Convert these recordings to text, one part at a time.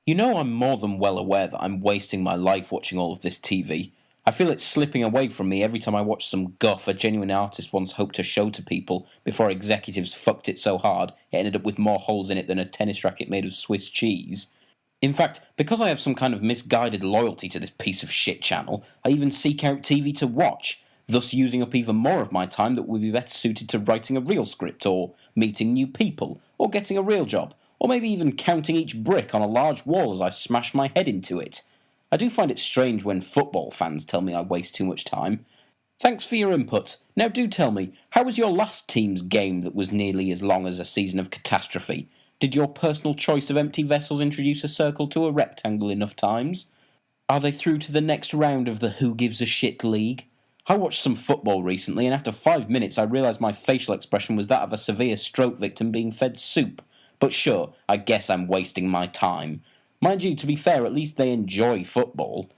You know, I'm more than well aware that I'm wasting my life watching all of this TV. I feel it's slipping away from me every time I watch some guff a genuine artist once hoped to show to people before executives fucked it so hard it ended up with more holes in it than a tennis racket made of Swiss cheese. In fact, because I have some kind of misguided loyalty to this piece of shit channel, I even seek out TV to watch, thus using up even more of my time that would be better suited to writing a real script, or meeting new people, or getting a real job, or maybe even counting each brick on a large wall as I smash my head into it. I do find it strange when football fans tell me I waste too much time. Thanks for your input. Now do tell me, how was your last team's game that was nearly as long as a season of catastrophe? Did your personal choice of empty vessels introduce a circle to a rectangle enough times? Are they through to the next round of the Who Gives a Shit League? I watched some football recently, and after 5 minutes I realised my facial expression was that of a severe stroke victim being fed soup. But sure, I guess I'm wasting my time. Mind you, to be fair, at least they enjoy football.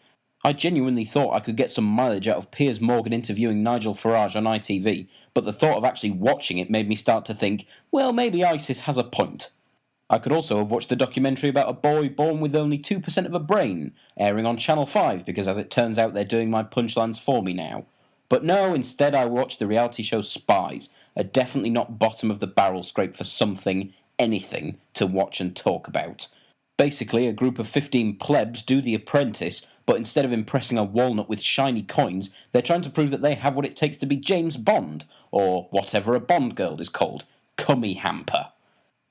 I genuinely thought I could get some mileage out of Piers Morgan interviewing Nigel Farage on ITV, but the thought of actually watching it made me start to think, well, maybe ISIS has a point. I could also have watched the documentary about a boy born with only 2% of a brain, airing on Channel 5, because as it turns out they're doing my punchlines for me now. But no, instead I watched the reality show Spies, a definitely not bottom of the barrel scrape for something, anything, to watch and talk about. Basically, a group of 15 plebs do The Apprentice, but instead of impressing a walnut with shiny coins, they're trying to prove that they have what it takes to be James Bond, or whatever a Bond girl is called, cummy hamper.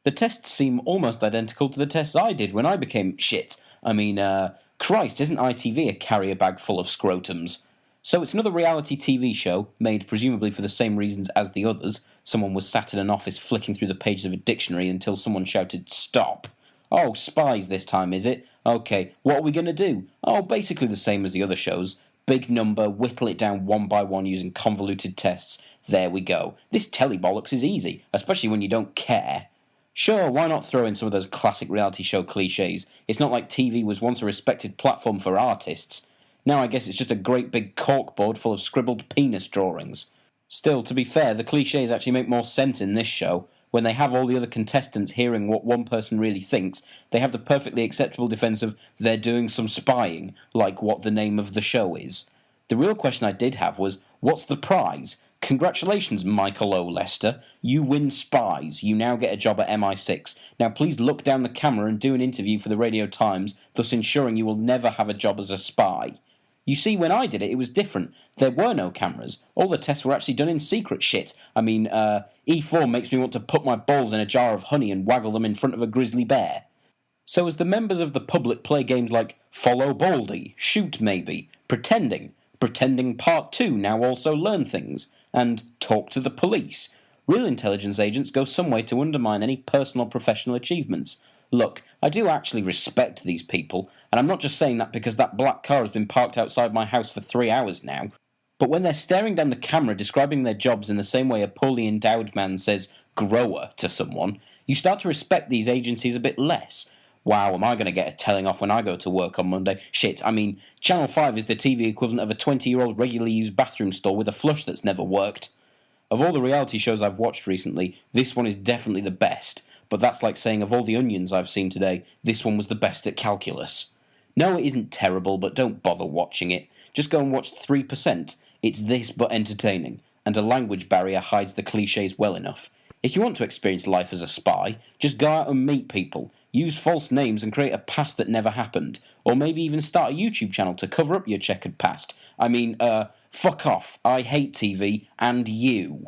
The tests seem almost identical to the tests I did when I became Christ, isn't ITV a carrier bag full of scrotums? So it's another reality TV show, made presumably for the same reasons as the others. Someone was sat in an office flicking through the pages of a dictionary until someone shouted, "Stop!" Oh, Spies this time, is it? Okay, what are we going to do? Oh, basically the same as the other shows. Big number, whittle it down one by one using convoluted tests. There we go. This telebollocks is easy, especially when you don't care. Sure, why not throw in some of those classic reality show cliches? It's not like TV was once a respected platform for artists. Now I guess it's just a great big corkboard full of scribbled penis drawings. Still, to be fair, the cliches actually make more sense in this show. When they have all the other contestants hearing what one person really thinks, they have the perfectly acceptable defence of they're doing some spying, like what the name of the show is. The real question I did have was, what's the prize? Congratulations, Michael O. Lester. You win Spies. You now get a job at MI6. Now please look down the camera and do an interview for the Radio Times, thus ensuring you will never have a job as a spy. You see, when I did it, it was different. There were no cameras. All the tests were actually done in secret shit. E4 makes me want to put my balls in a jar of honey and waggle them in front of a grizzly bear. So as the members of the public play games like Follow Baldy, Shoot Maybe, Pretending Part 2 now also learn things, and Talk to the Police, real intelligence agents go some way to undermine any personal or professional achievements. Look, I do actually respect these people, and I'm not just saying that because that black car has been parked outside my house for 3 hours now, but when they're staring down the camera describing their jobs in the same way a poorly endowed man says grower to someone, you start to respect these agencies a bit less. Wow, am I going to get a telling off when I go to work on Monday? Shit, Channel 5 is the TV equivalent of a 20-year-old regularly used bathroom stall with a flush that's never worked. Of all the reality shows I've watched recently, this one is definitely the best, but that's like saying of all the onions I've seen today, this one was the best at calculus. No, it isn't terrible, but don't bother watching it. Just go and watch 3%. It's this but entertaining, and a language barrier hides the cliches well enough. If you want to experience life as a spy, just go out and meet people, use false names and create a past that never happened, or maybe even start a YouTube channel to cover up your checkered past. Fuck off. I hate TV, and you.